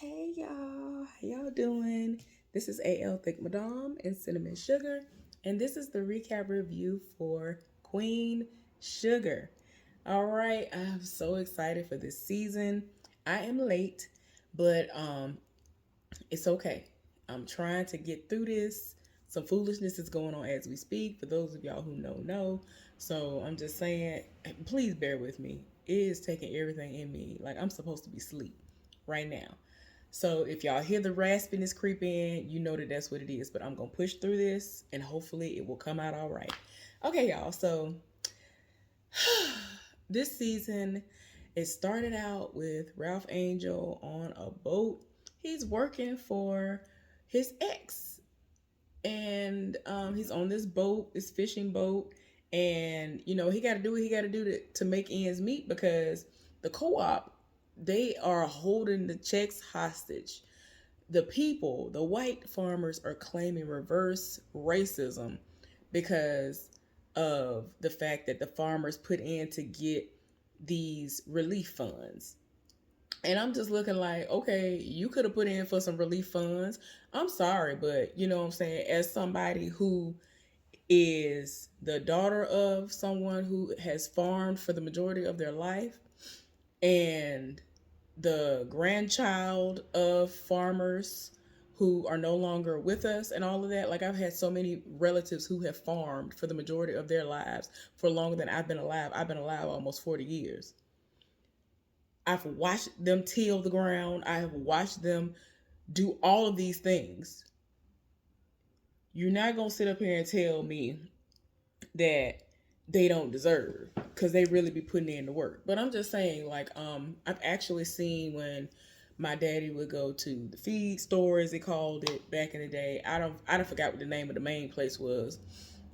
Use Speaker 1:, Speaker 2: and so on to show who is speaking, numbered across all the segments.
Speaker 1: Hey y'all, how y'all doing? This is AL Thick Madame and Cinnamon Sugar, and this is the recap review for Queen Sugar. All right, I'm so excited for this season. I am late, but it's okay. I'm trying to get through this. Some foolishness is going on as we speak. For those of y'all who know. So I'm just saying, please bear with me. It is taking everything in me. Like I'm supposed to be asleep right now. So if y'all hear the raspiness creep in, you know that that's what it is. But I'm gonna push through this, and hopefully it will come out all right. Okay, y'all. So this season, it started out with Ralph Angel on a boat. He's working for his ex, and he's on this boat, this fishing boat, and he got to do what he got to do to make ends meet because the co-op, they are holding the checks hostage. The people, the white farmers, are claiming reverse racism because of the fact that the farmers put in to get these relief funds. And I'm just looking like, okay, you could have put in for some relief funds. I'm sorry, but you know what I'm saying? As somebody who is the daughter of someone who has farmed for the majority of their life and the grandchild of farmers who are no longer with us and all of that. Like I've had so many relatives who have farmed for the majority of their lives for longer than I've been alive. I've been alive almost 40 years. I've watched them till the ground. I have watched them do all of these things. You're not going to sit up here and tell me that they don't deserve because they really be putting in the work. But I'm just saying, like, I've actually seen when my daddy would go to the feed store, as they called it back in the day. I don't forgot what the name of the main place was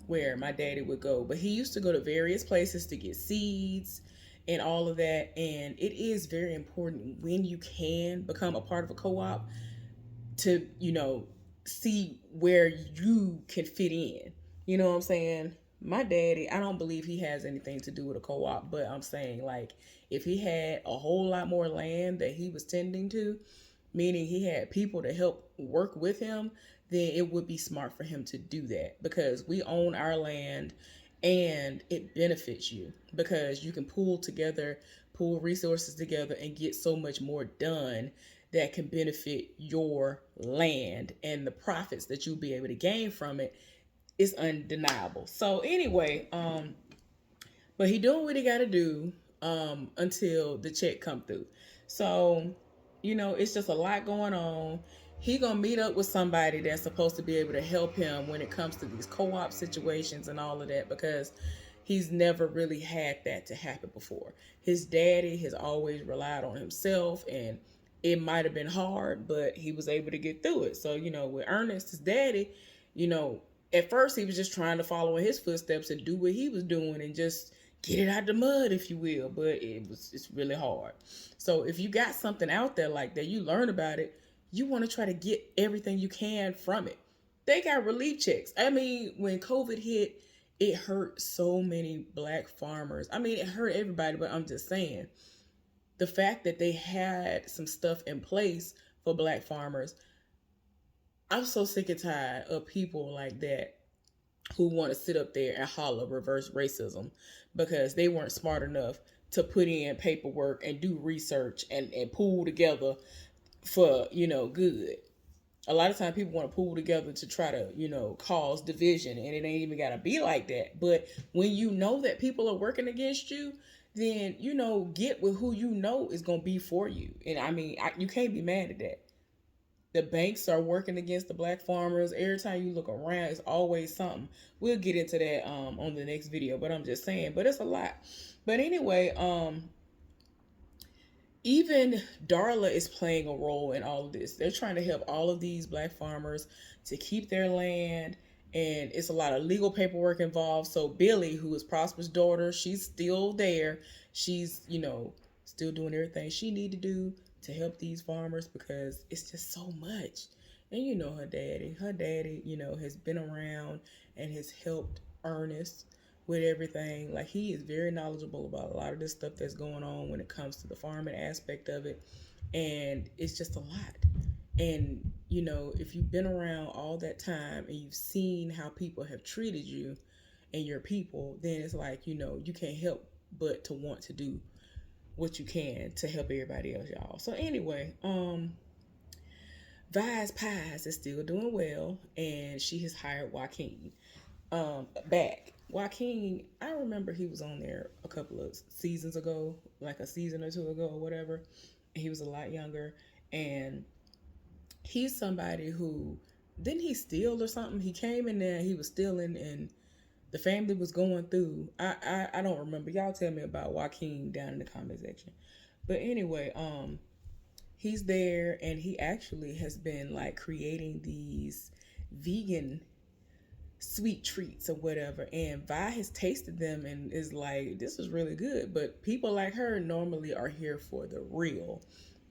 Speaker 1: where my daddy would go, but he used to go to various places to get seeds and all of that. And it is very important when you can become a part of a co-op to see where you can fit in. You know what I'm saying? My daddy, I don't believe he has anything to do with a co-op, but I'm saying, like, if he had a whole lot more land that he was tending to, meaning he had people to help work with him, then it would be smart for him to do that because we own our land and it benefits you because you can pull resources together and get so much more done that can benefit your land, and the profits that you'll be able to gain from it is undeniable. So anyway, but he doing what he got to do until the check come through. So it's just a lot going on. He gonna meet up with somebody that's supposed to be able to help him when it comes to these co-op situations and all of that because he's never really had that to happen before. His daddy has always relied on himself, and it might have been hard, but he was able to get through it. So with Ernest, his daddy, you know at first he was just trying to follow in his footsteps and do what he was doing and just get it out the mud, if you will. But it's really hard. So if you got something out there like that, you learn about it, you want to try to get everything you can from it. They got relief checks. I mean, when COVID hit, it hurt so many black farmers. I mean, it hurt everybody, but I'm just saying the fact that they had some stuff in place for black farmers. I'm so sick and tired of people like that who want to sit up there and holler reverse racism because they weren't smart enough to put in paperwork and do research and pull together for good. A lot of times people want to pull together to try to cause division, and it ain't even got to be like that. But when you know that people are working against you, then get with who is going to be for you. And I mean, you can't be mad at that. The banks are working against the black farmers. Every time you look around, it's always something. We'll get into that on the next video, but I'm just saying, but it's a lot. But anyway, even Darla is playing a role in all of this. They're trying to help all of these black farmers to keep their land, and it's a lot of legal paperwork involved. So Billy, who is Prosper's daughter, she's still there. She's still doing everything she need to do to help these farmers because it's just so much. And her daddy has been around and has helped Ernest with everything. Like, he is very knowledgeable about a lot of this stuff that's going on when it comes to the farming aspect of it. and it's just a lot. And you know, if you've been around all that time and you've seen how people have treated you and your people, then it's like, you know, you can't help but to want to do what you can to help everybody else, y'all. So anyway, Vi's Pies is still doing well, and she has hired Joaquin back. Joaquin, I remember he was on there a couple of seasons ago, like a season or two ago or whatever. And he was a lot younger, and he's somebody who didn't he steal or something? He came in there, he was stealing, and the family was going through. I don't remember. Y'all tell me about Joaquin down in the comment section. But anyway, he's there, and he actually has been like creating these vegan sweet treats or whatever, and Vi has tasted them and is like, this is really good. But people like her normally are here for the real,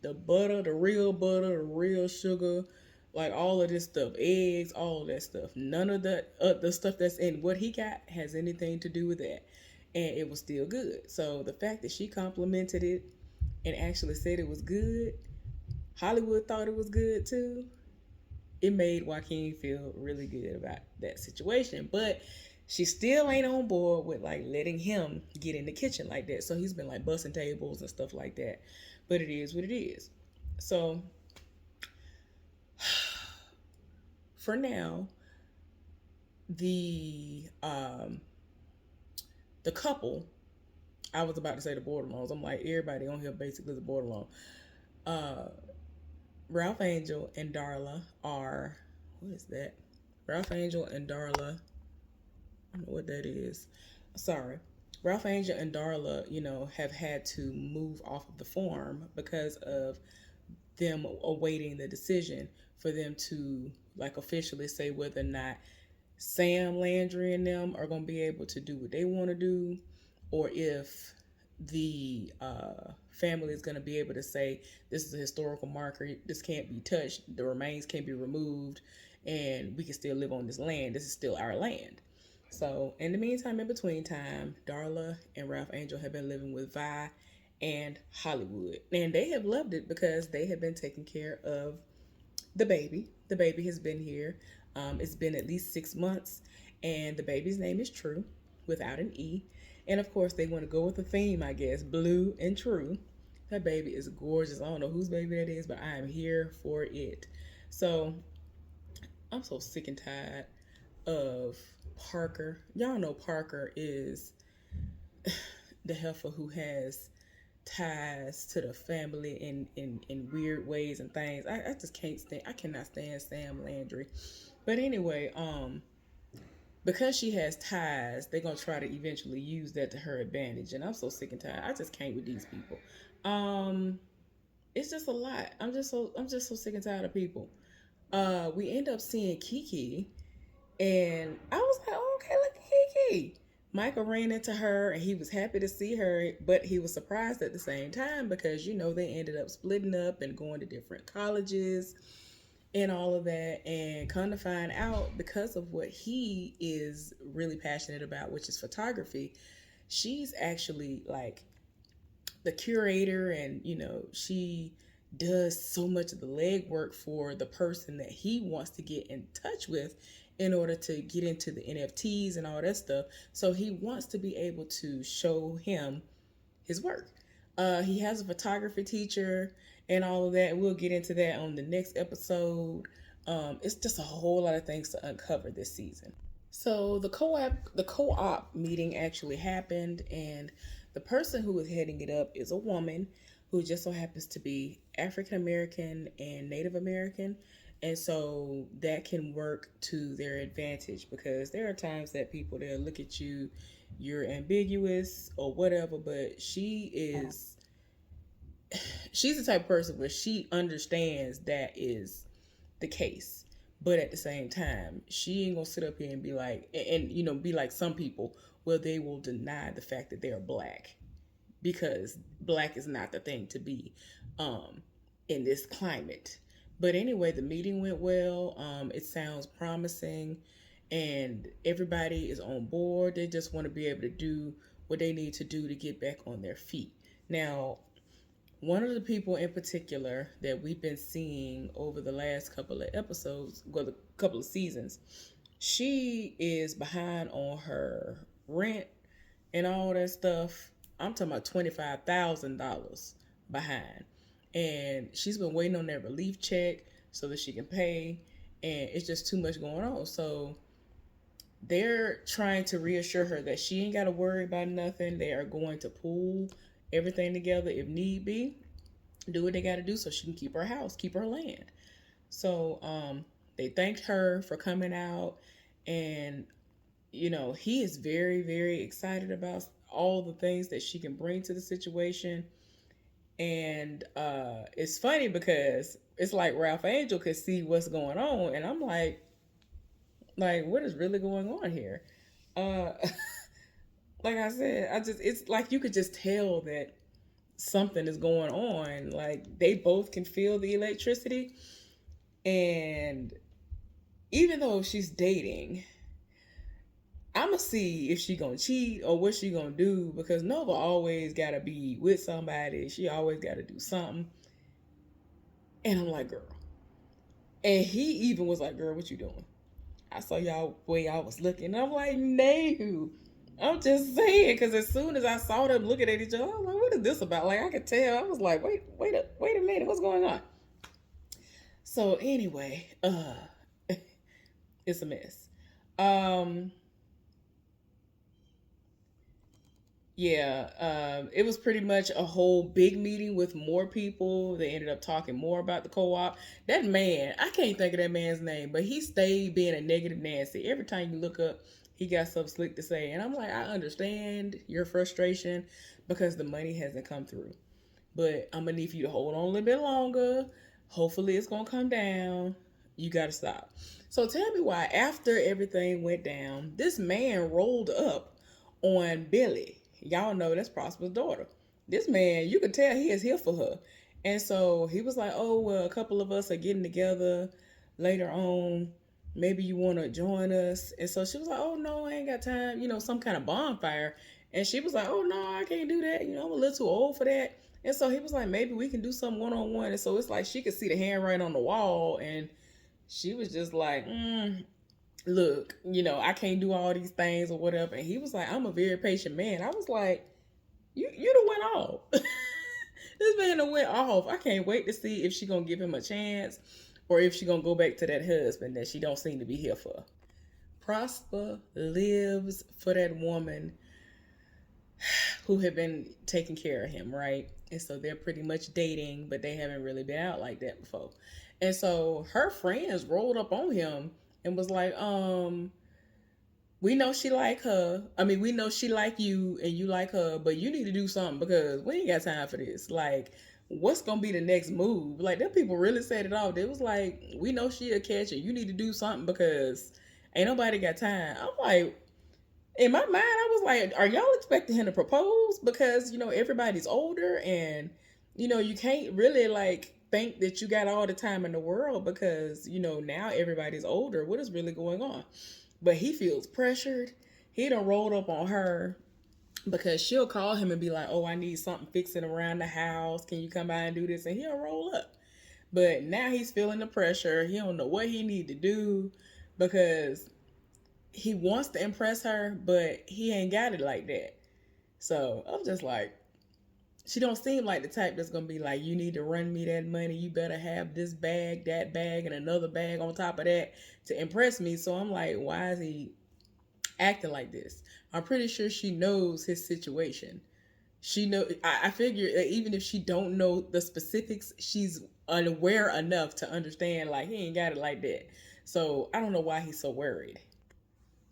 Speaker 1: the butter, the real butter, the real sugar, like all of this stuff, eggs, all of that stuff. None of the stuff that's in what he got has anything to do with that, and it was still good. So the fact that she complimented it and actually said it was good, Hollywood thought it was good too, it made Joaquin feel really good about that situation. But she still ain't on board with like letting him get in the kitchen like that. So he's been like busting tables and stuff like that. But it is what it is. So for now, the the couple, I was about to say the borderlines. I'm like, everybody on here basically is a borderline. Uh Ralph Angel and Darla are, what is that? Ralph Angel and Darla, I don't know what that is. Sorry. Ralph Angel and Darla, you know, have had to move off of the farm because of them awaiting the decision for them to like officially say whether or not Sam Landry and them are going to be able to do what they want to do, or if the family is going to be able to say this is a historical marker, this can't be touched, the remains can't be removed, and we can still live on this land. This is still our land. So in the meantime, in between time, Darla and Ralph Angel have been living with Vi and Hollywood, and they have loved it because they have been taking care of the baby. The baby has been here. It's been at least 6 months, and the baby's name is True, without an E. And of course, they want to go with the theme, I guess, Blue and True. That baby is gorgeous. I don't know whose baby that is, but I am here for it. So I'm so sick and tired of Parker. Y'all know Parker is the heifer who has ties to the family in weird ways and things. I just can't stand, I cannot stand Sam Landry. But anyway, because she has ties, they're gonna try to eventually use that to her advantage. And I'm so sick and tired. I just can't with these people. It's just a lot. I'm just so sick and tired of people. We end up seeing Kiki, and I was like, oh, okay, look at Kiki. Michael ran into her and he was happy to see her, but he was surprised at the same time because, you know, they ended up splitting up and going to different colleges and all of that. And come to find out, because of what he is really passionate about, which is photography, she's actually like the curator, and, you know, she does so much of the legwork for the person that he wants to get in touch with in order to get into the NFTs and all that stuff. So he wants to be able to show him his work. He has a photography teacher and all of that. We'll get into that on the next episode. It's just a whole lot of things to uncover this season. So the co-op meeting actually happened, and the person who is heading it up is a woman who just so happens to be African American and Native American. And so that can work to their advantage, because there are times that people, they'll look at you, you're ambiguous or whatever, but she's the type of person where she understands that is the case. But at the same time, she ain't gonna sit up here and be like, and you know, be like some people where they will deny the fact that they're black, because black is not the thing to be in this climate. But anyway, the meeting went well. It sounds promising, and everybody is on board. They just want to be able to do what they need to do to get back on their feet. Now, one of the people in particular that we've been seeing over the last couple of episodes, well, the couple of seasons, she is behind on her rent and all that stuff. I'm talking about $25,000 behind. And she's been waiting on that relief check so that she can pay. And it's just too much going on. So they're trying to reassure her that she ain't got to worry about nothing. They are going to pool everything together if need be, do what they got to do so she can keep her house, keep her land. So they thanked her for coming out, and he is very, very excited about all the things that she can bring to the situation. And it's funny because it's like Ralph Angel could see what's going on, and I'm like what is really going on here? Uh, like I said, it's like you could just tell that something is going on. Like they both can feel the electricity, and even though she's dating, I'ma see if she gonna cheat or what she gonna do, because Nova always gotta be with somebody. She always gotta do something. And I'm like, girl. And he even was like, girl, what you doing? I saw y'all way I was looking. And I'm like, no. I'm just saying, because as soon as I saw them looking at each other, I was like, what is this about? Like I could tell. I was like, wait a minute, what's going on? So anyway, it's a mess. Um, Yeah, it was pretty much a whole big meeting with more people. They ended up talking more about the co-op. That man, I can't think of that man's name, but he stayed being a negative Nancy. Every time you look up, he got something slick to say. And I'm like, I understand your frustration because the money hasn't come through. But I'm gonna need for you to hold on a little bit longer. Hopefully it's gonna come down. You gotta stop. So tell me why after everything went down, this man rolled up on Billy. Y'all know that's Prosper's daughter. This man, you could tell he is here for her. And so he was like, oh, well, a couple of us are getting together later on. Maybe you want to join us. And so she was like, oh, no, I ain't got time. Some kind of bonfire. And she was like, oh, no, I can't do that. I'm a little too old for that. And so he was like, maybe we can do something one on one. And so it's like she could see the handwriting on the wall. And she was just like, look, I can't do all these things or whatever. And he was like, I'm a very patient man. I was like, you done went off. This man done went off. I can't wait to see if she gonna give him a chance or if she gonna go back to that husband that she don't seem to be here for. Prosper lives for that woman who had been taking care of him, right? And so they're pretty much dating, but they haven't really been out like that before. And so her friends rolled up on him and was like, we know she like her. I mean, we know she like you and you like her, but you need to do something because we ain't got time for this. Like, what's gonna be the next move? Like, them people really said it off. They was like, we know she a catch and you need to do something because ain't nobody got time. I'm like, in my mind, I was like, are y'all expecting him to propose? Because, everybody's older and, you can't really like think that you got all the time in the world because, now everybody's older. What is really going on? But he feels pressured. He done rolled up on her because she'll call him and be like, oh, I need something fixing around the house. Can you come by and do this? And he'll roll up. But now he's feeling the pressure. He don't know what he need to do because he wants to impress her, but he ain't got it like that. So I'm just like, she don't seem like the type that's gonna be like, you need to run me that money. You better have this bag, that bag, and another bag on top of that to impress me. So I'm like, why is he acting like this? I'm pretty sure she knows his situation. She know. I figure that even if she don't know the specifics, she's unaware enough to understand like he ain't got it like that. So I don't know why he's so worried.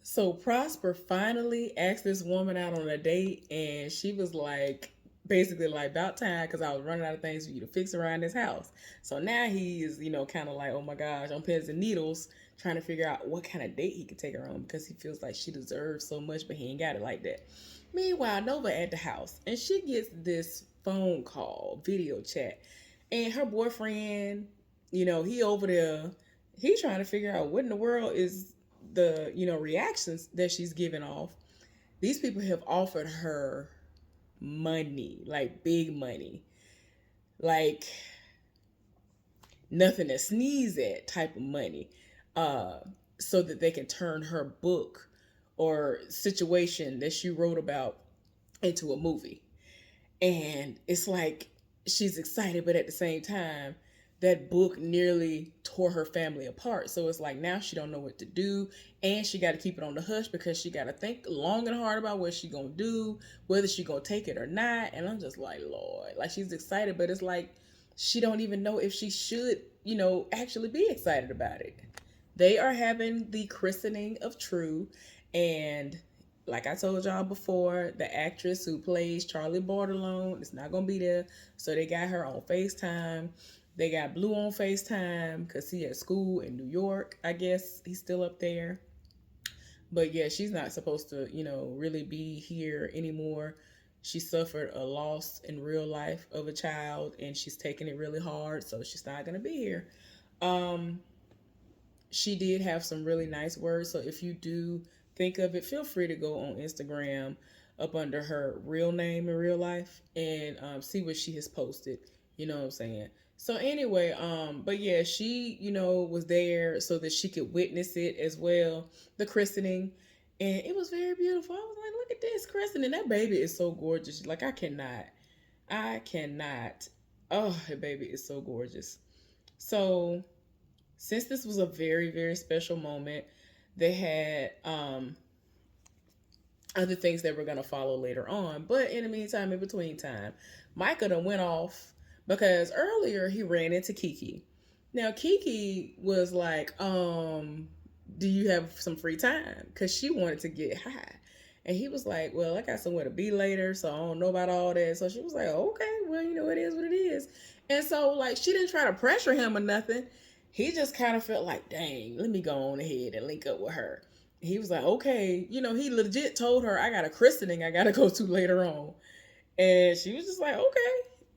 Speaker 1: So Prosper finally asked this woman out on a date, and she was like, basically like about time because I was running out of things for you to fix around this house. So now he's, kind of like, oh my gosh, on pins and needles, trying to figure out what kind of date he could take her on because he feels like she deserves so much, but he ain't got it like that. Meanwhile, Nova at the house, and she gets this phone call, video chat, and her boyfriend, he over there, he's trying to figure out what in the world is the reactions that she's giving off. These people have offered her money, like big money. like nothing to sneeze at type of money, uh, so that they can turn her book or situation that she wrote about into a movie. And it's like she's excited, but at the same time, that book nearly tore her family apart. So it's like now she don't know what to do, and she got to keep it on the hush because she got to think long and hard about what she gonna do, whether she gonna take it or not. And I'm just like, Lord, like she's excited, but it's like she don't even know if she should, actually be excited about it. They are having the christening of True, and like I told y'all before, the actress who plays Charlie Bordelon is not gonna be there, so they got her on FaceTime. They got Blue on FaceTime because he at school in New York. I guess he's still up there. But yeah, she's not supposed to, really be here anymore. She suffered a loss in real life of a child, and she's taking it really hard, so she's not gonna be here. Um, she did have some really nice words. So if you do think of it, feel free to go on Instagram up under her real name in real life and see what she has posted. You know what I'm saying? So anyway, but yeah, she, was there so that she could witness it as well, the christening. And it was very beautiful. I was like, look at this christening. That baby is so gorgeous. Like I cannot. Oh, that baby is so gorgeous. So since this was a very, very special moment, they had other things that were going to follow later on. But in the meantime, in between time, Micah done went off because earlier he ran into Kiki. Now, Kiki was like, do you have some free time? Because she wanted to get high. And he was like, well, I got somewhere to be later, so I don't know about all that. So she was like, okay, well, it is what it is. And so, like, she didn't try to pressure him or nothing. He just kind of felt like, dang, let me go on ahead and link up with her. He was like, okay, he legit told her, I got a christening I got to go to later on. And she was just like, okay.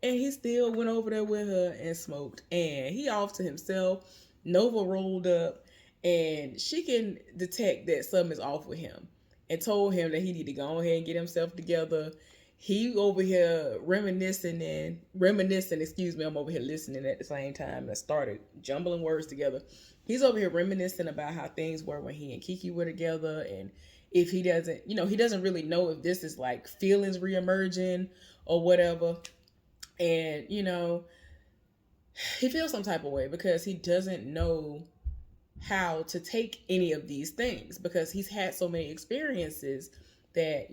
Speaker 1: And he still went over there with her and smoked. And he off to himself. Nova rolled up, and she can detect that something is off with him and told him that he need to go ahead and get himself together. He over here reminiscing, excuse me, I'm over here listening at the same time and I started jumbling words together. He's over here reminiscing about how things were when he and Kiki were together, and if he doesn't, he doesn't really know if this is like feelings reemerging or whatever. And, he feels some type of way because he doesn't know how to take any of these things because he's had so many experiences that,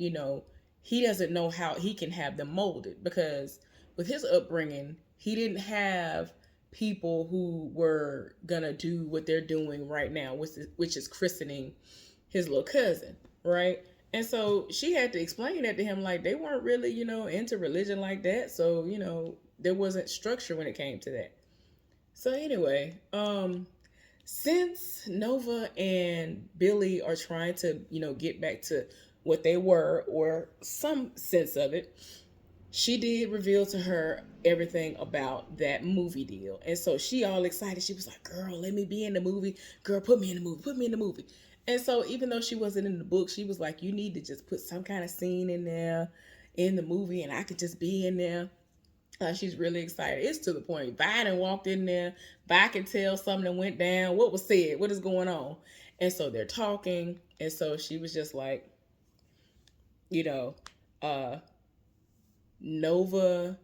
Speaker 1: he doesn't know how he can have them molded because with his upbringing, he didn't have people who were gonna do what they're doing right now, which is christening his little cousin, right? And so she had to explain that to him, like they weren't really, into religion like that. So, there wasn't structure when it came to that. So anyway, since Nova and Billy are trying to, get back to what they were or some sense of it, she did reveal to her everything about that movie deal. And so she all excited. She was like, girl, let me be in the movie. Girl, put me in the movie. Put me in the movie. And so even though she wasn't in the book, she was like, you need to just put some kind of scene in there in the movie and I could just be in there. She's really excited. It's to the point. Biden walked in there. Vi can tell something went down. What was said? What is going on? And so they're talking. And so she was just like, you know, uh, Nova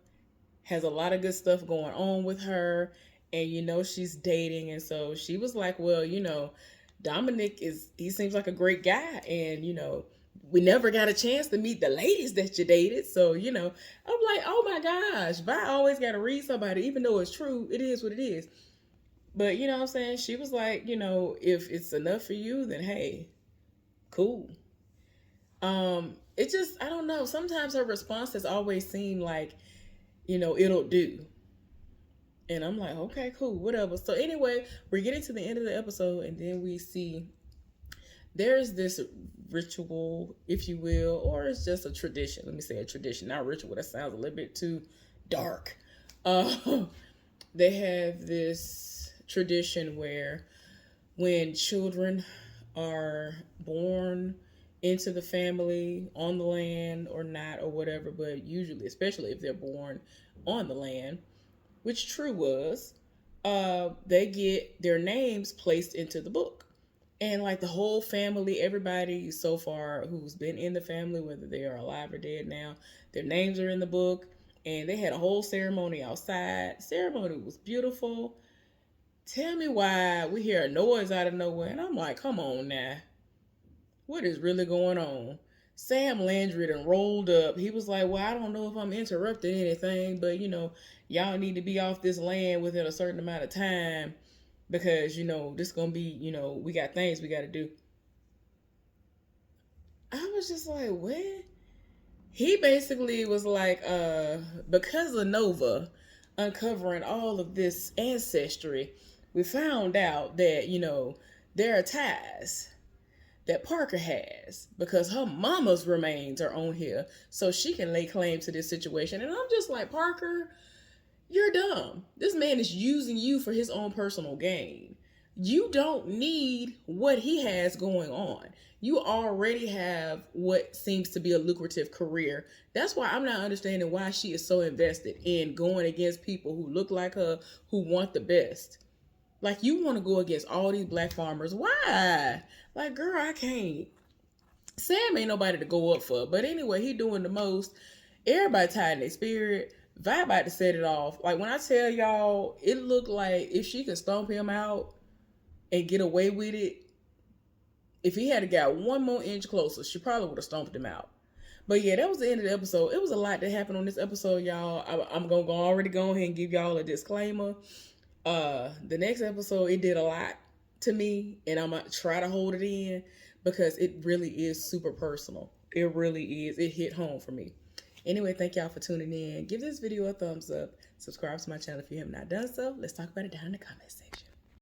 Speaker 1: has a lot of good stuff going on with her. And, she's dating. And so she was like, well, Dominic he seems like a great guy. And, we never got a chance to meet the ladies that you dated. So, I'm like, oh my gosh, but I always got to read somebody, even though it's true. It is what it is. But, you know what I'm saying? She was like, if it's enough for you, then hey, cool. It just, I don't know. Sometimes her response has always seemed like, it'll do. And I'm like, okay, cool, whatever. So anyway, we're getting to the end of the episode, and then we see there's this ritual, if you will, or it's just a tradition. Let me say a tradition, not ritual. That sounds a little bit too dark. They have this tradition where when children are born into the family on the land or not or whatever, but usually, especially if they're born on the land, which True was, they get their names placed into the book. And like the whole family, everybody so far who's been in the family, whether they are alive or dead now, their names are in the book. And they had a whole ceremony outside. Ceremony was beautiful. Tell me why we hear a noise out of nowhere. And I'm like, come on now. What is really going on? Sam Landry done rolled up. He was like, well, I don't know if I'm interrupting anything, but y'all need to be off this land within a certain amount of time because, this gonna be, we got things we gotta do. I was just like, what? He basically was like, because of Nova uncovering all of this ancestry, we found out that, there are ties that Parker has because her mama's remains are on here, so she can lay claim to this situation. And I'm just like, Parker, you're dumb. This man is using you for his own personal gain. You don't need what he has going on. You already have what seems to be a lucrative career. That's why I'm not understanding why she is so invested in going against people who look like her, who want the best. Like, you want to go against all these black farmers. Why? Like, girl, I can't. Sam ain't nobody to go up for. But anyway, he doing the most. Everybody tied in their spirit. Vi about to set it off. Like, when I tell y'all, it looked like if she could stomp him out and get away with it, if he had got one more inch closer, she probably would have stomped him out. But yeah, that was the end of the episode. It was a lot that happened on this episode, y'all. I'm gonna already go ahead and give y'all a disclaimer. The next episode, it did a lot to me, and I'm gonna try to hold it in because it really is super personal. It really is. It hit home for me. Anyway, thank y'all for tuning in. Give this video a thumbs up. Subscribe to my channel if you have not done so. Let's talk about it down in the comments section.